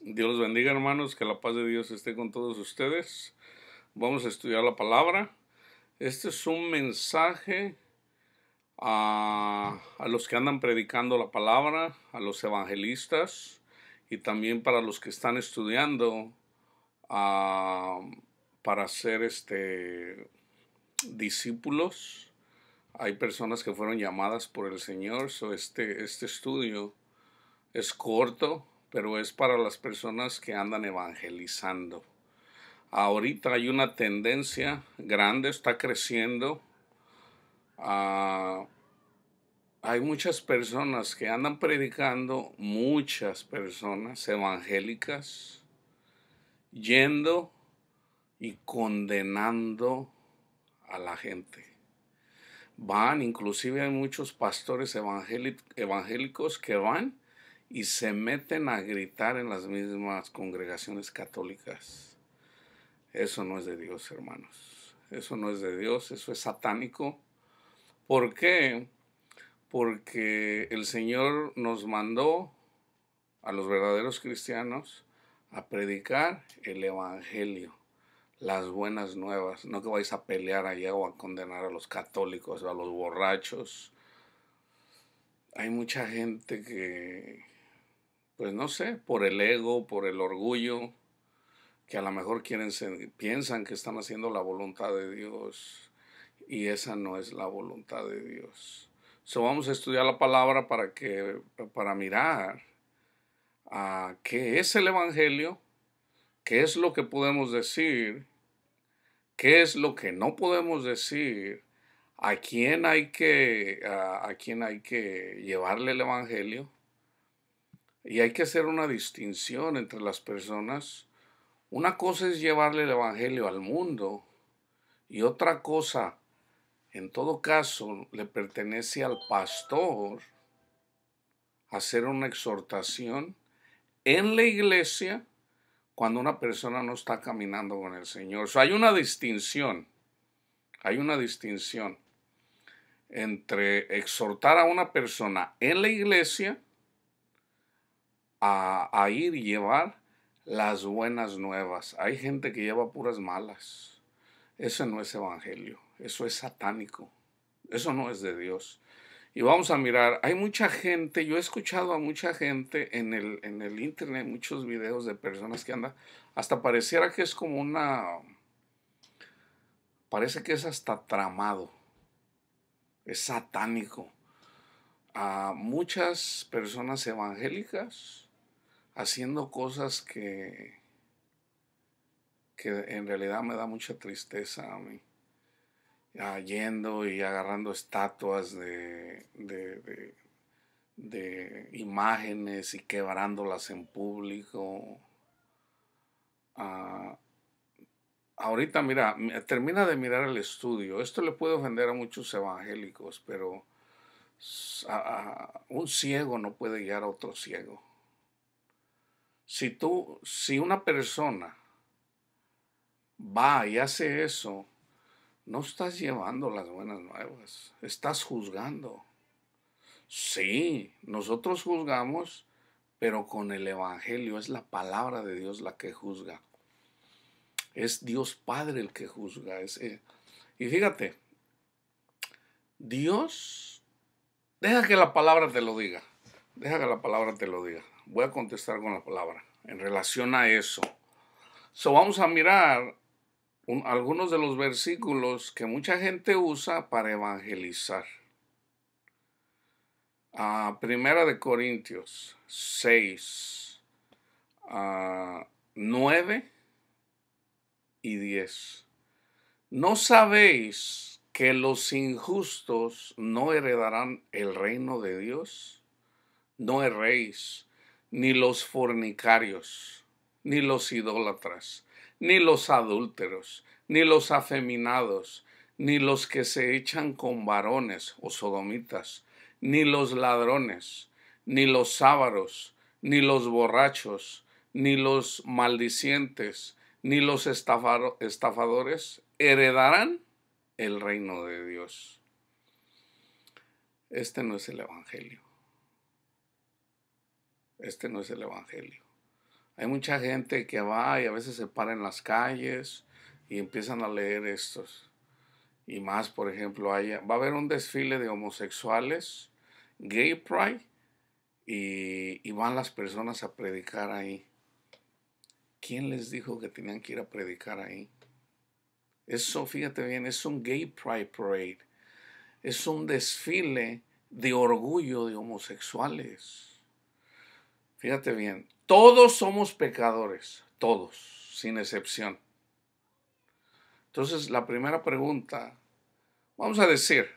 Dios los bendiga, hermanos, que la paz de Dios esté con todos ustedes. Vamos a estudiar la palabra. Este es un mensaje a los que andan predicando la palabra, a los evangelistas y también para los que están estudiando ah, para ser discípulos. Hay personas que fueron llamadas por el Señor. Este estudio es corto, pero es para las personas que andan evangelizando. Ahorita hay una tendencia grande, está creciendo. Hay muchas personas que andan predicando, muchas personas evangélicas, yendo y condenando a la gente. Inclusive hay muchos pastores evangélicos que van y se meten a gritar en las mismas congregaciones católicas. Eso no es de Dios, hermanos. Eso no es de Dios, eso es satánico. ¿Por qué? Porque el Señor nos mandó a los verdaderos cristianos a predicar el evangelio, las buenas nuevas. No que vais a pelear allá o a condenar a los católicos o a los borrachos. Hay mucha gente que, pues no sé, por el ego, por el orgullo, que a lo mejor piensan que están haciendo la voluntad de Dios, y esa no es la voluntad de Dios. Vamos a estudiar la palabra para mirar qué es el evangelio, qué es lo que podemos decir, qué es lo que no podemos decir, a quién hay que llevarle el evangelio. Y hay que hacer una distinción entre las personas. Una cosa es llevarle el evangelio al mundo y otra cosa, en todo caso, le pertenece al pastor hacer una exhortación en la iglesia cuando una persona no está caminando con el Señor. Hay una distinción entre exhortar a una persona en la iglesia a ir y llevar las buenas nuevas. Hay gente que lleva puras malas. Eso no es evangelio, eso es satánico, eso no es de Dios. Y vamos a mirar, hay mucha gente, yo he escuchado a mucha gente en el internet, muchos videos de personas que andan, hasta pareciera que es como parece que es hasta tramado, es satánico. A muchas personas evangélicas haciendo cosas que en realidad me da mucha tristeza a mí. Yendo y agarrando estatuas de imágenes y quebrándolas en público. Ahorita, mira, termina de mirar el estudio. Esto le puede ofender a muchos evangélicos, pero un ciego no puede guiar a otro ciego. Si una persona va y hace eso, no estás llevando las buenas nuevas, estás juzgando. Sí, nosotros juzgamos, pero con el evangelio es la palabra de Dios la que juzga. Es Dios Padre el que juzga. Y fíjate, Dios, deja que la palabra te lo diga. Deja que la palabra te lo diga. Voy a contestar con la palabra en relación a eso. Vamos a mirar algunos de los versículos que mucha gente usa para evangelizar. Primera de Corintios 6, 9 y 10. ¿No sabéis que los injustos no heredarán el reino de Dios? No erréis, ni los fornicarios, ni los idólatras, ni los adúlteros, ni los afeminados, ni los que se echan con varones o sodomitas, ni los ladrones, ni los ávaros, ni los borrachos, ni los maldicientes, ni los estafadores heredarán el reino de Dios. Este no es el evangelio. Este no es el evangelio. Hay mucha gente que va y a veces se para en las calles y empiezan a leer estos. Y más, por ejemplo, va a haber un desfile de homosexuales, Gay Pride, y van las personas a predicar ahí. ¿Quién les dijo que tenían que ir a predicar ahí? Eso, fíjate bien, es un Gay Pride Parade. Es un desfile de orgullo de homosexuales. Fíjate bien, todos somos pecadores, todos, sin excepción. Entonces, la primera pregunta, vamos a decir,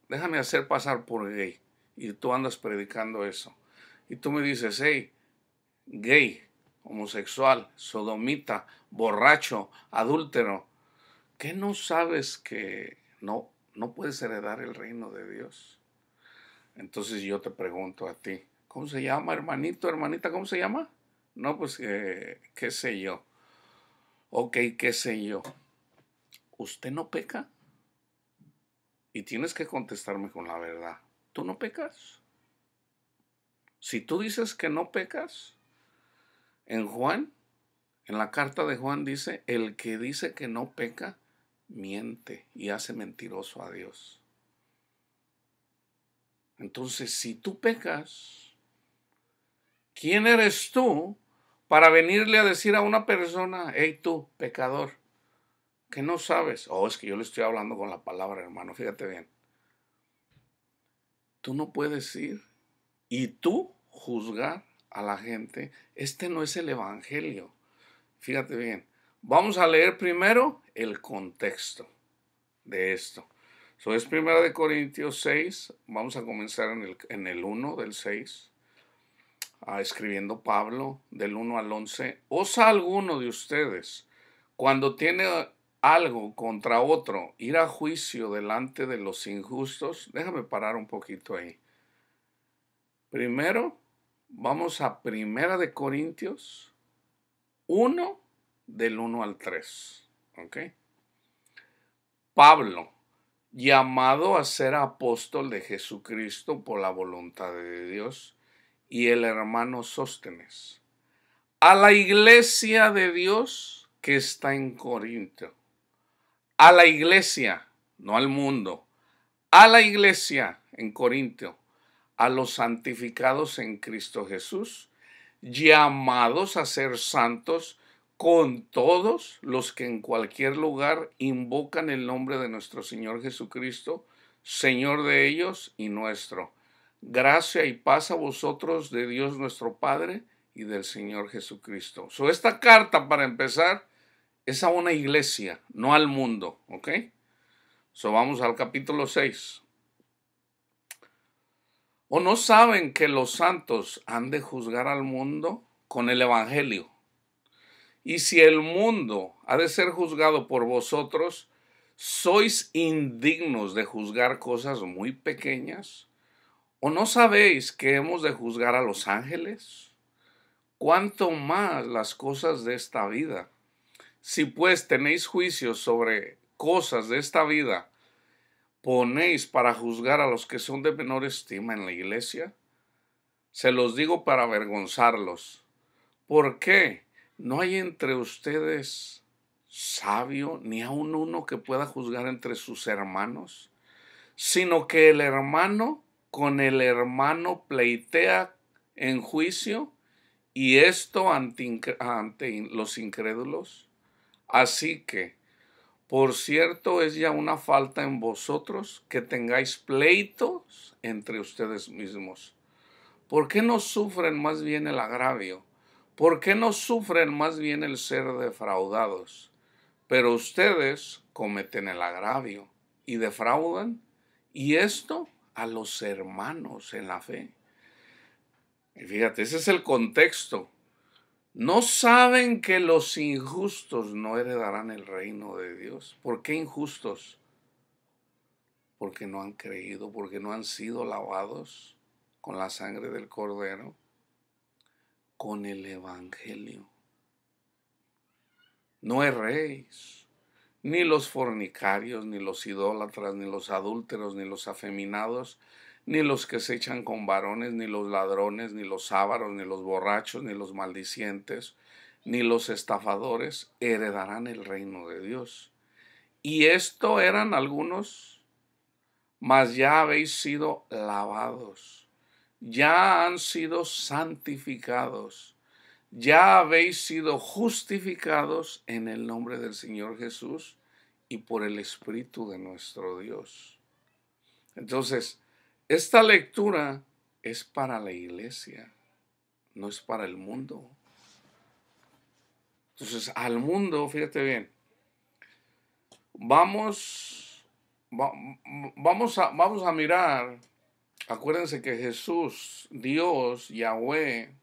déjame hacer pasar por gay. Y tú andas predicando eso. Y tú me dices, hey, gay, homosexual, sodomita, borracho, adúltero, ¿qué no sabes que no puedes heredar el reino de Dios? Entonces yo te pregunto a ti, ¿cómo se llama, hermanito, hermanita? ¿Cómo se llama? No, pues, qué sé yo. Ok, qué sé yo. ¿Usted no peca? Y tienes que contestarme con la verdad. ¿Tú no pecas? Si tú dices que no pecas, en Juan, en la carta de Juan dice, el que dice que no peca, miente y hace mentiroso a Dios. Entonces, si tú pecas, ¿quién eres tú para venirle a decir a una persona, hey tú, pecador, que no sabes? Oh, es que yo le estoy hablando con la palabra, hermano, fíjate bien. Tú no puedes ir y tú juzgar a la gente. Este no es el evangelio. Fíjate bien. Vamos a leer primero el contexto de esto. Eso es 1 Corintios 6. Vamos a comenzar en el 1 del 6. Escribiendo Pablo del 1 al 11. ¿Osa alguno de ustedes, cuando tiene algo contra otro, ir a juicio delante de los injustos? Déjame parar un poquito ahí. Primero, vamos a 1 Corintios 1, del 1 al 3. ¿Ok? Pablo, llamado a ser apóstol de Jesucristo por la voluntad de Dios, y el hermano Sóstenes, a la iglesia de Dios que está en Corinto. A la iglesia, no al mundo. A la iglesia en Corinto, a los santificados en Cristo Jesús, llamados a ser santos, con todos los que en cualquier lugar invocan el nombre de nuestro Señor Jesucristo, Señor de ellos y nuestro. Gracia y paz a vosotros de Dios nuestro Padre y del Señor Jesucristo. Esta carta, para empezar, es a una iglesia, no al mundo, ¿ok? Vamos al capítulo 6. ¿O no saben que los santos han de juzgar al mundo con el evangelio? Y si el mundo ha de ser juzgado por vosotros, ¿sois indignos de juzgar cosas muy pequeñas? ¿O no sabéis que hemos de juzgar a los ángeles? ¿Cuánto más las cosas de esta vida? Si pues tenéis juicios sobre cosas de esta vida, ¿ponéis para juzgar a los que son de menor estima en la iglesia? Se los digo para avergonzarlos. ¿Por qué? ¿No hay entre ustedes sabio, ni aun uno que pueda juzgar entre sus hermanos? Sino que el hermano con el hermano pleitea en juicio, y esto ante los incrédulos. Así que, por cierto, es ya una falta en vosotros que tengáis pleitos entre ustedes mismos. ¿Por qué no sufren más bien el agravio? ¿Por qué no sufren más bien el ser defraudados? Pero ustedes cometen el agravio y defraudan, y esto a los hermanos en la fe. Y fíjate, ese es el contexto. ¿No saben que los injustos no heredarán el reino de Dios? ¿Por qué injustos? Porque no han creído, porque no han sido lavados con la sangre del Cordero, con el evangelio. No erréis, ni los fornicarios, ni los idólatras, ni los adúlteros, ni los afeminados, ni los que se echan con varones, ni los ladrones, ni los ávaros, ni los borrachos, ni los maldicientes, ni los estafadores heredarán el reino de Dios. Y esto eran algunos, mas ya habéis sido lavados, ya han sido santificados, ya habéis sido justificados en el nombre del Señor Jesús y por el Espíritu de nuestro Dios. Entonces, esta lectura es para la iglesia, no es para el mundo. Entonces, al mundo, fíjate bien, vamos a mirar. Acuérdense que Jesús, Dios, Yahweh,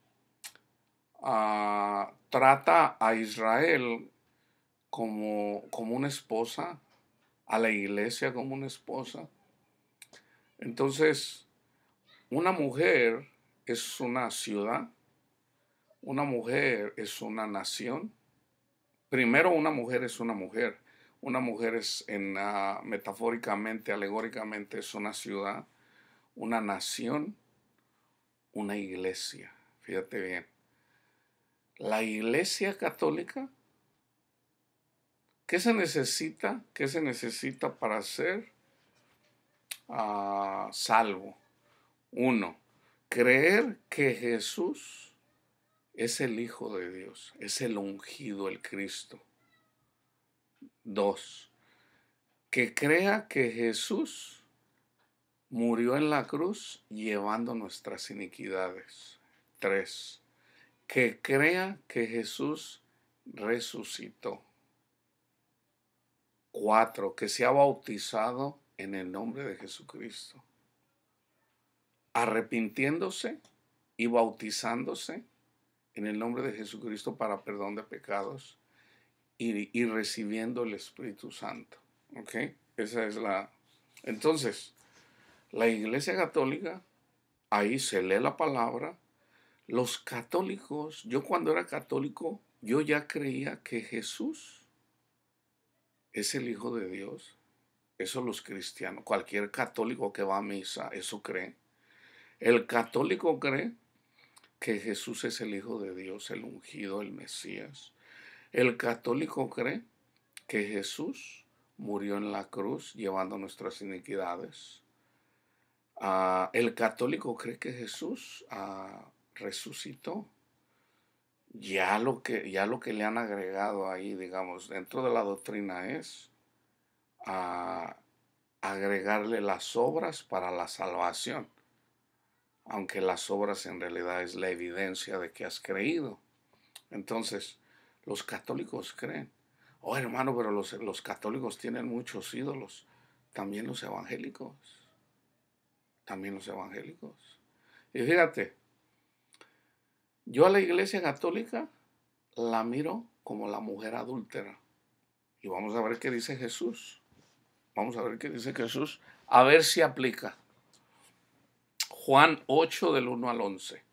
trata a Israel como una esposa, a la iglesia como una esposa. Entonces, una mujer es una ciudad, una mujer es una nación. Primero, una mujer es una mujer. Una mujer es, metafóricamente, alegóricamente, es una ciudad, una nación, una iglesia. Fíjate bien. La iglesia católica, ¿qué se necesita? ¿Qué se necesita para ser salvo? Uno, creer que Jesús es el Hijo de Dios, es el ungido, el Cristo. Dos, que crea que Jesús murió en la cruz llevando nuestras iniquidades. Tres, que crea que Jesús resucitó. Cuatro, que se ha bautizado en el nombre de Jesucristo, arrepintiéndose y bautizándose en el nombre de Jesucristo para perdón de pecados y recibiendo el Espíritu Santo. ¿Ok? Esa es la... Entonces, la Iglesia Católica, ahí se lee la palabra. Los católicos, yo cuando era católico, yo ya creía que Jesús es el Hijo de Dios. Eso los cristianos, cualquier católico que va a misa, eso cree. El católico cree que Jesús es el Hijo de Dios, el ungido, el Mesías. El católico cree que Jesús murió en la cruz llevando nuestras iniquidades. El católico cree que Jesús resucitó. Ya lo que le han agregado ahí, digamos, dentro de la doctrina es agregarle las obras para la salvación, aunque las obras en realidad es la evidencia de que has creído. Entonces, los católicos creen. Oh, hermano, pero los católicos tienen muchos ídolos. También los evangélicos. También los evangélicos. Y fíjate, yo a la iglesia católica la miro como la mujer adúltera. Y vamos a ver qué dice Jesús. Vamos a ver qué dice Jesús. A ver si aplica. Juan 8 del 1 al 11.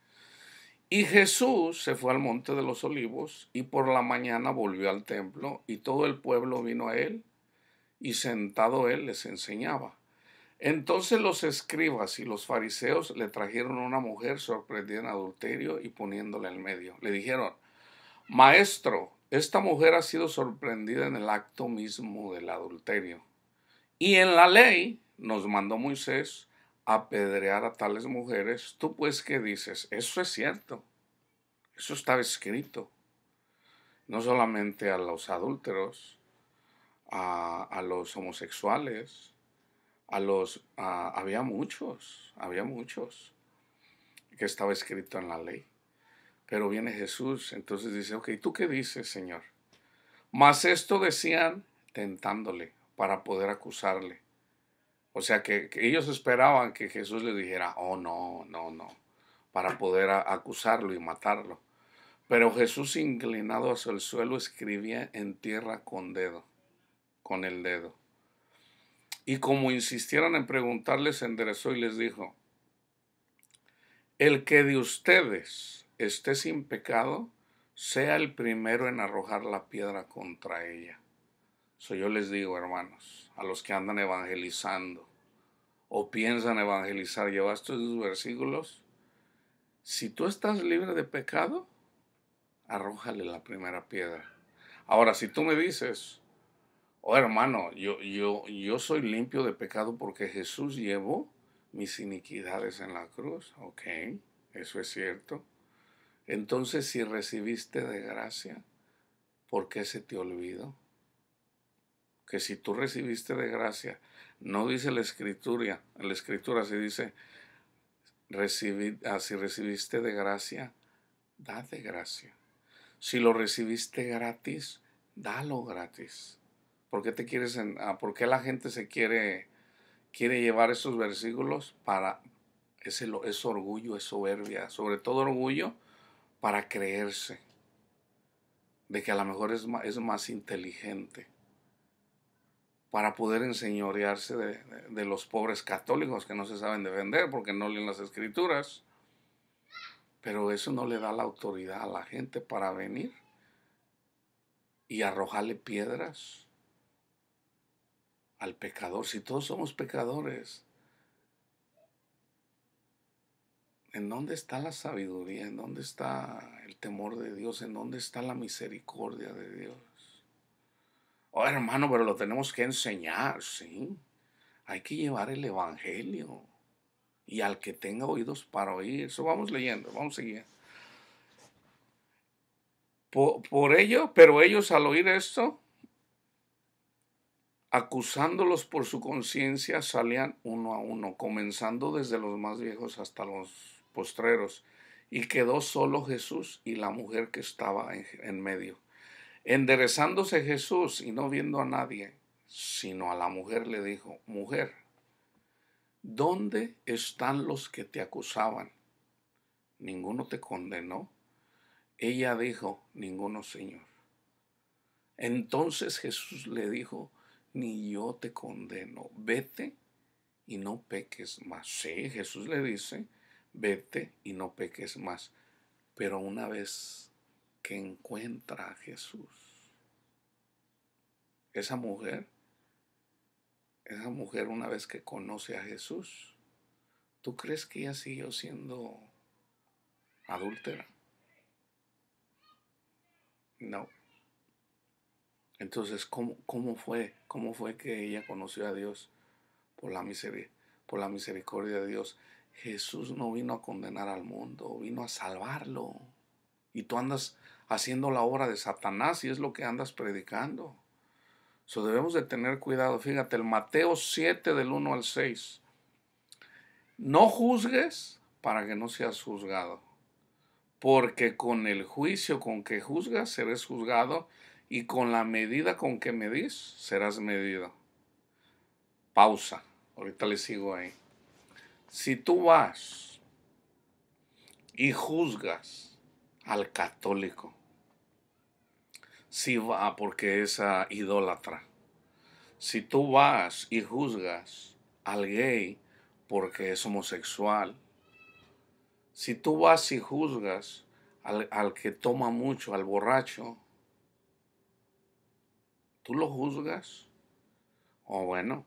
Y Jesús se fue al monte de los olivos y por la mañana volvió al templo y todo el pueblo vino a él y sentado él les enseñaba. Entonces los escribas y los fariseos le trajeron una mujer sorprendida en adulterio y poniéndola en medio. Le dijeron: Maestro, esta mujer ha sido sorprendida en el acto mismo del adulterio. Y en la ley nos mandó Moisés apedrear a tales mujeres. ¿Tú pues qué dices? Eso es cierto. Eso estaba escrito. No solamente a los adúlteros, a los homosexuales, había muchos que estaba escrito en la ley. Pero viene Jesús, entonces dice: ok, ¿tú qué dices, Señor? Mas esto decían tentándole para poder acusarle. O sea que ellos esperaban que Jesús les dijera: oh, no, para poder acusarlo y matarlo. Pero Jesús, inclinado hacia el suelo, escribía en tierra con el dedo. Y como insistieron en preguntarle, se enderezó y les dijo: el que de ustedes esté sin pecado, sea el primero en arrojar la piedra contra ella. Yo les digo, hermanos, a los que andan evangelizando o piensan evangelizar. ¿Llevaste esos versículos? Si tú estás libre de pecado, arrójale la primera piedra. Ahora, si tú me dices, oh hermano, yo soy limpio de pecado porque Jesús llevó mis iniquidades en la cruz. Ok, eso es cierto. Entonces, si recibiste de gracia, ¿por qué se te olvidó? Que si tú recibiste de gracia, no dice la escritura se dice, si recibiste de gracia, da de gracia. Si lo recibiste gratis, dalo gratis. ¿Por qué por qué la gente quiere llevar esos versículos? Es orgullo, es soberbia, sobre todo orgullo para creerse de que a lo mejor es más inteligente, para poder enseñorearse de los pobres católicos que no se saben defender porque no leen las escrituras. Pero eso no le da la autoridad a la gente para venir y arrojarle piedras al pecador. Si todos somos pecadores, ¿en dónde está la sabiduría? ¿En dónde está el temor de Dios? ¿En dónde está la misericordia de Dios? Oh, hermano, pero lo tenemos que enseñar, ¿sí? Hay que llevar el evangelio. Y al que tenga oídos para oír. Eso vamos leyendo, vamos siguiendo. Por ello, pero ellos al oír esto, acusándolos por su conciencia, salían uno a uno, comenzando desde los más viejos hasta los postreros. Y quedó solo Jesús y la mujer que estaba en medio. Enderezándose Jesús y no viendo a nadie, sino a la mujer, le dijo, mujer, ¿dónde están los que te acusaban? ¿Ninguno te condenó? Ella dijo, ninguno, Señor. Entonces Jesús le dijo, ni yo te condeno, vete y no peques más. Sí, Jesús le dice, vete y no peques más. Pero una vez que encuentra a Jesús, esa mujer una vez que conoce a Jesús, ¿tú crees que ella siguió siendo adúltera? No. Entonces, ¿cómo fue? ¿Cómo fue que ella conoció a Dios? Por por la misericordia de Dios. Jesús no vino a condenar al mundo, vino a salvarlo. Y tú andas haciendo la obra de Satanás y es lo que andas predicando. Debemos de tener cuidado. Fíjate, el Mateo 7 del 1 al 6. No juzgues para que no seas juzgado, porque con el juicio con que juzgas serás juzgado y con la medida con que medís serás medido. Pausa. Ahorita le sigo ahí. Si tú vas y juzgas al católico, si va porque es idólatra, si tú vas y juzgas al gay porque es homosexual, si tú vas y juzgas al que toma mucho, al borracho, ¿tú lo juzgas? O bueno,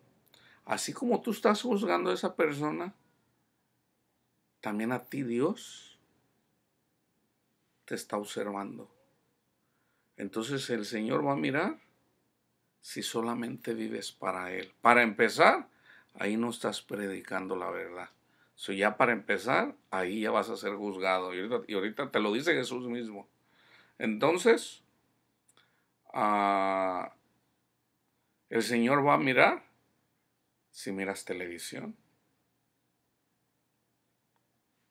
así como tú estás juzgando a esa persona, también a ti Dios te está observando. Entonces el Señor va a mirar si solamente vives para Él. Para empezar, ahí no estás predicando la verdad. Ya para empezar, ahí ya vas a ser juzgado. Y ahorita te lo dice Jesús mismo. Entonces, el Señor va a mirar si miras televisión.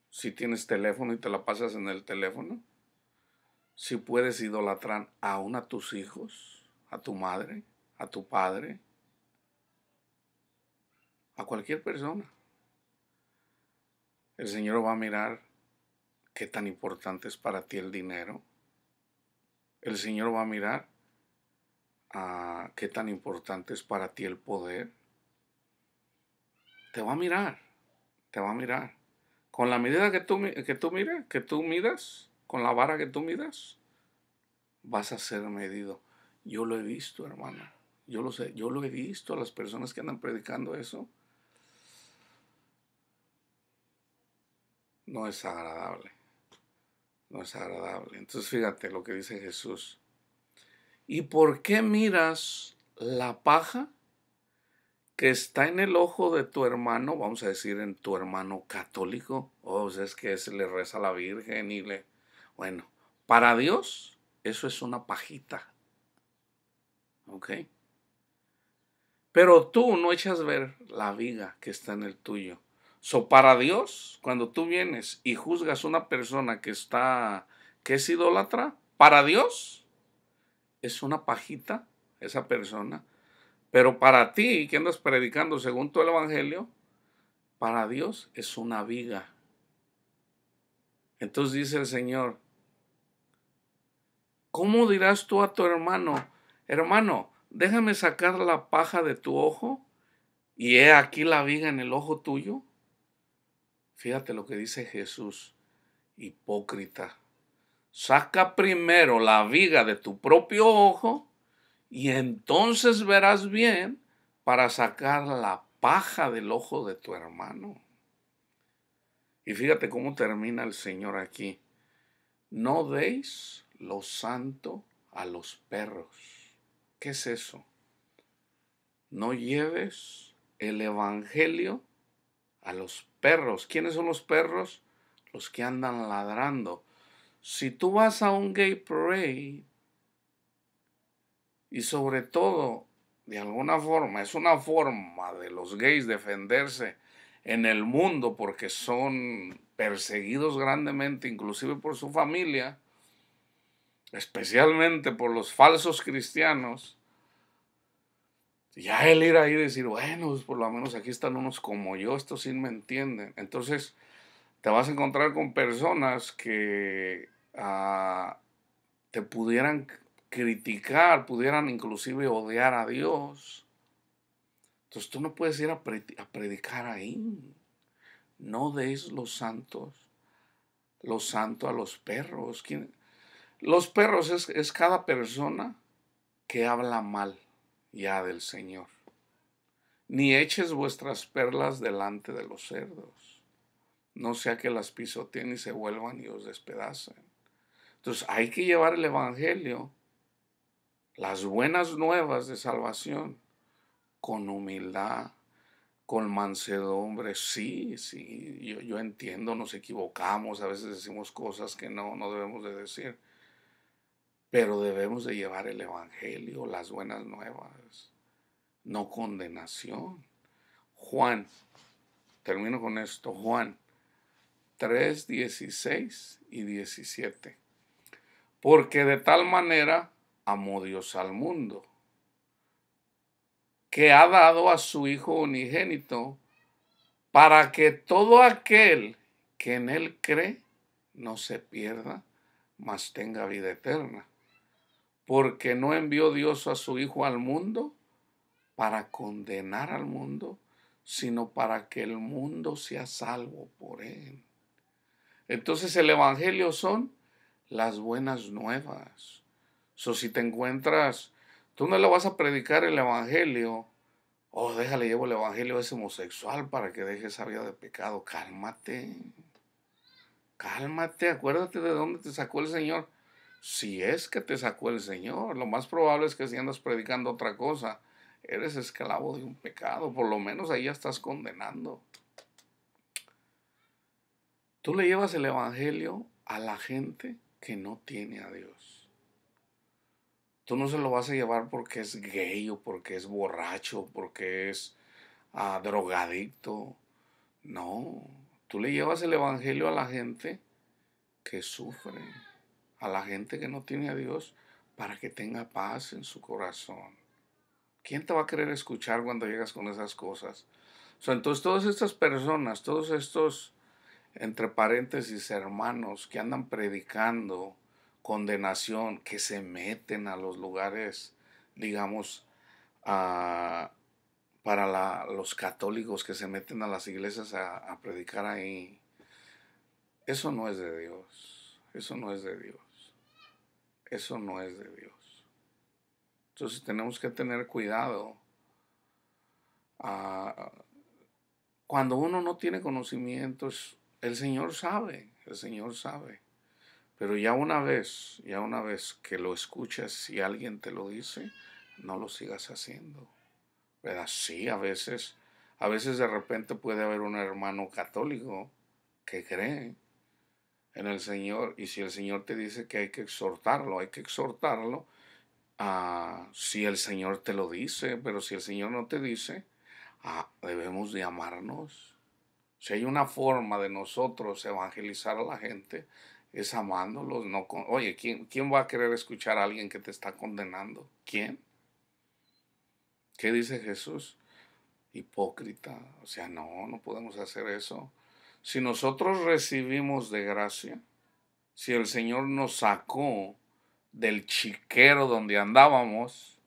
Si tienes teléfono y te la pasas en el teléfono. Si puedes idolatrar aún a tus hijos, a tu madre, a tu padre, a cualquier persona. El Señor va a mirar qué tan importante es para ti el dinero. El Señor va a mirar qué tan importante es para ti el poder. Te va a mirar, te va a mirar. Con la medida que tú midas, con la vara que tú midas, vas a ser medido. Yo lo he visto, hermana. Yo lo sé, yo lo he visto a las personas que andan predicando eso. no es agradable. No es agradable. Entonces fíjate lo que dice Jesús. ¿Y por qué miras la paja que está en el ojo de tu hermano? Vamos a decir en tu hermano católico. O sea, es que ese le reza a la Virgen y le... Bueno, para Dios eso es una pajita. ¿Ok? Pero tú no echas ver la viga que está en el tuyo. So, para Dios, cuando tú vienes y juzgas a una persona que es idólatra, para Dios es una pajita esa persona. Pero para ti, que andas predicando según tu evangelio, para Dios es una viga. Entonces dice el Señor, ¿cómo dirás tú a tu hermano, hermano, déjame sacar la paja de tu ojo y he aquí la viga en el ojo tuyo? Fíjate lo que dice Jesús, hipócrita. Saca primero la viga de tu propio ojo y entonces verás bien para sacar la paja del ojo de tu hermano. Y fíjate cómo termina el Señor aquí. No deis lo santo a los perros. ¿Qué es eso? No lleves el evangelio a los perros. ¿Quiénes son los perros? Los que andan ladrando. Si tú vas a un gay parade y sobre todo, de alguna forma, es una forma de los gays defenderse en el mundo porque son perseguidos grandemente, inclusive por su familia, especialmente por los falsos cristianos, ya el ir ahí y decir, bueno, pues por lo menos aquí están unos como yo, estos sí me entienden. Entonces te vas a encontrar con personas que te pudieran criticar, pudieran inclusive odiar a Dios. Entonces tú no puedes ir a predicar ahí. No deis lo santo a los perros. Los perros es cada persona que habla mal ya del Señor. Ni eches vuestras perlas delante de los cerdos, no sea que las pisoteen y se vuelvan y os despedacen. Entonces hay que llevar el Evangelio, las buenas nuevas de salvación, con humildad, con mansedumbre. Sí, sí, yo entiendo, nos equivocamos, a veces decimos cosas que no debemos de decir, pero debemos de llevar el Evangelio, las buenas nuevas, no condenación. Juan, termino con esto, Juan 3, 16 y 17. Porque de tal manera amó Dios al mundo, que ha dado a su Hijo unigénito, para que todo aquel que en él cree no se pierda, mas tenga vida eterna. Porque no envió Dios a su Hijo al mundo para condenar al mundo, sino para que el mundo sea salvo por él. Entonces el Evangelio son las buenas nuevas. Si te encuentras, tú no le vas a predicar el Evangelio, déjale, llevo el Evangelio a ese homosexual para que deje esa vida de pecado. Cálmate, cálmate, acuérdate de dónde te sacó el Señor. Si es que te sacó el Señor, lo más probable es que si andas predicando otra cosa, eres esclavo de un pecado, por lo menos ahí ya estás condenando. Tú le llevas el Evangelio a la gente que no tiene a Dios. Tú no se lo vas a llevar porque es gay o porque es borracho, porque es drogadicto. No, tú le llevas el Evangelio a la gente que sufre, a la gente que no tiene a Dios, para que tenga paz en su corazón. ¿Quién te va a querer escuchar cuando llegas con esas cosas? Entonces todas estas personas, todos estos, entre paréntesis, hermanos que andan predicando condenación, que se meten a los lugares, digamos, para los católicos que se meten a las iglesias a predicar ahí, eso no es de Dios, eso no es de Dios, eso no es de Dios. Entonces tenemos que tener cuidado. Cuando uno no tiene conocimientos, El Señor sabe, el Señor sabe. Pero ya una vez que lo escuchas, si alguien te lo dice, no lo sigas haciendo. ¿Verdad? Sí, a veces de repente puede haber un hermano católico que cree en el Señor, y si el Señor te dice que hay que exhortarlo, hay que exhortarlo. Si el Señor te lo dice, pero si el Señor no te dice, debemos de amarnos. Si hay una forma de nosotros evangelizar a la gente, es amándolos. No oye, ¿quién va a querer escuchar a alguien que te está condenando? ¿Quién? ¿Qué dice Jesús? Hipócrita. O sea, no podemos hacer eso. Si nosotros recibimos de gracia, si el Señor nos sacó del chiquero donde andábamos,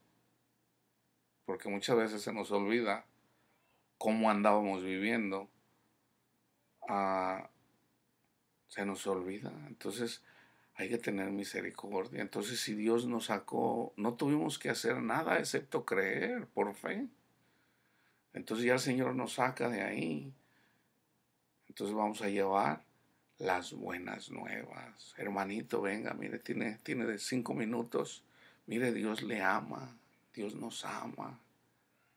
porque muchas veces se nos olvida cómo andábamos viviendo, se nos olvida. Entonces hay que tener misericordia. Entonces, si Dios nos sacó, no tuvimos que hacer nada excepto creer por fe. Entonces ya el Señor nos saca de ahí. Entonces vamos a llevar las buenas nuevas. Hermanito, venga, mire, tiene de 5 minutos. Mire, Dios le ama, Dios nos ama.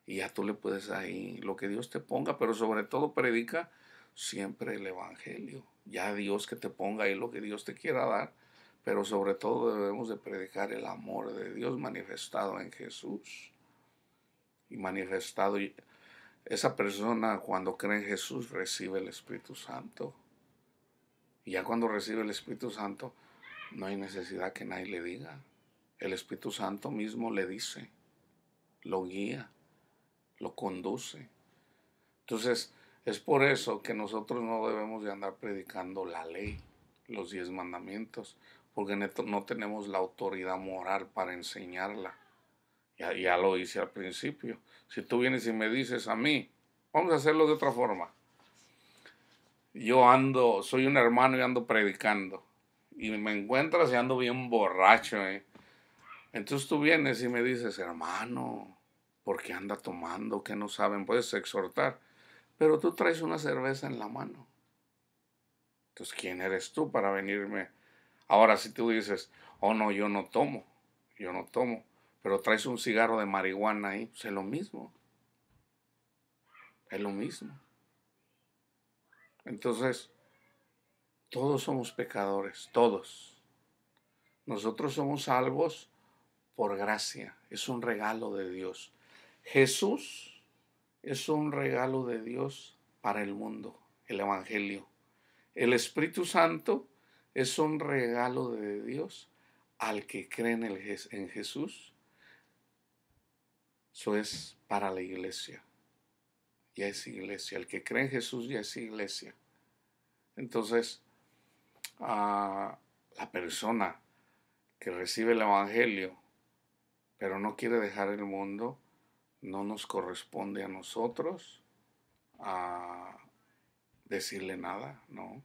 Y ya tú le puedes ahí lo que Dios te ponga, pero sobre todo predica siempre el Evangelio. Ya Dios que te ponga ahí lo que Dios te quiera dar, pero sobre todo debemos de predicar el amor de Dios manifestado en Jesús. Y manifestado, esa persona cuando cree en Jesús recibe el Espíritu Santo. Y ya cuando recibe el Espíritu Santo, no hay necesidad que nadie le diga. El Espíritu Santo mismo le dice, lo guía, lo conduce. Entonces, es por eso que nosotros no debemos de andar predicando la ley, los 10 mandamientos, porque no tenemos la autoridad moral para enseñarla. Ya lo hice al principio. Si tú vienes y me dices a mí, vamos a hacerlo de otra forma. Soy un hermano y ando predicando. Y me encuentras y ando bien borracho, ¿eh? Entonces tú vienes y me dices, hermano, ¿por qué anda tomando? ¿Qué no saben? Puedes exhortar. Pero tú traes una cerveza en la mano. Entonces, ¿quién eres tú para venirme? Ahora, si tú dices, oh no, yo no tomo, pero traes un cigarro de marihuana ahí, pues es lo mismo. Es lo mismo. Entonces, todos somos pecadores, todos. Nosotros somos salvos por gracia, es un regalo de Dios. Jesús es un regalo de Dios para el mundo, el Evangelio. El Espíritu Santo es un regalo de Dios al que cree en Jesús. Eso es para la iglesia. Ya es iglesia. El que cree en Jesús ya es iglesia. Entonces, la persona que recibe el Evangelio, pero no quiere dejar el mundo, no nos corresponde a nosotros decirle nada, ¿no?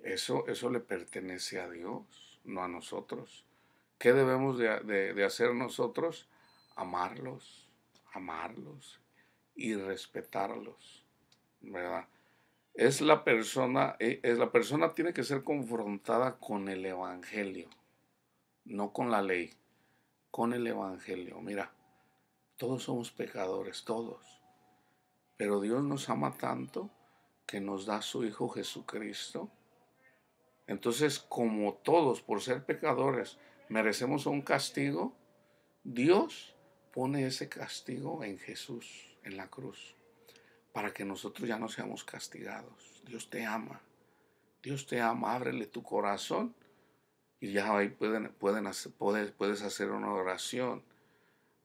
Eso le pertenece a Dios, no a nosotros. ¿Qué debemos de hacer nosotros? Amarlos, amarlos y respetarlos, ¿verdad? La persona tiene que ser confrontada con el Evangelio, no con la ley, con el Evangelio. Mira, todos somos pecadores, todos, pero Dios nos ama tanto que nos da a su Hijo Jesucristo. Entonces, como todos, por ser pecadores, merecemos un castigo, Dios pone ese castigo en Jesús, en la cruz, para que nosotros ya no seamos castigados. Dios te ama. Dios te ama. Ábrele tu corazón y ya ahí puedes hacer una oración,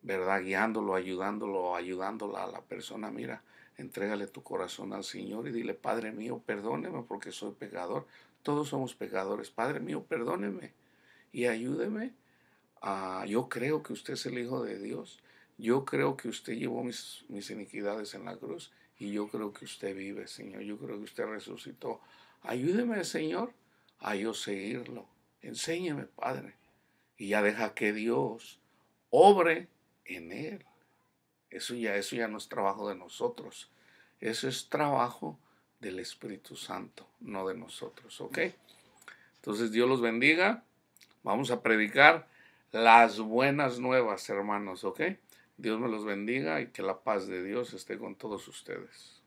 ¿verdad? Guiándolo, ayudándola a la persona. Mira, entrégale tu corazón al Señor y dile, Padre mío, perdóneme porque soy pecador. Todos somos pecadores. Padre mío, perdóneme y ayúdeme. Yo creo que usted es el Hijo de Dios. Yo creo que usted llevó mis iniquidades en la cruz. Y yo creo que usted vive, Señor. Yo creo que usted resucitó. Ayúdeme, Señor, a yo seguirlo. Enséñeme, Padre. Y ya deja que Dios obre en él. Eso ya no es trabajo de nosotros. Eso es trabajo del Espíritu Santo, no de nosotros, ¿ok? Entonces Dios los bendiga. Vamos a predicar las buenas nuevas, hermanos, ¿ok? Dios me los bendiga y que la paz de Dios esté con todos ustedes.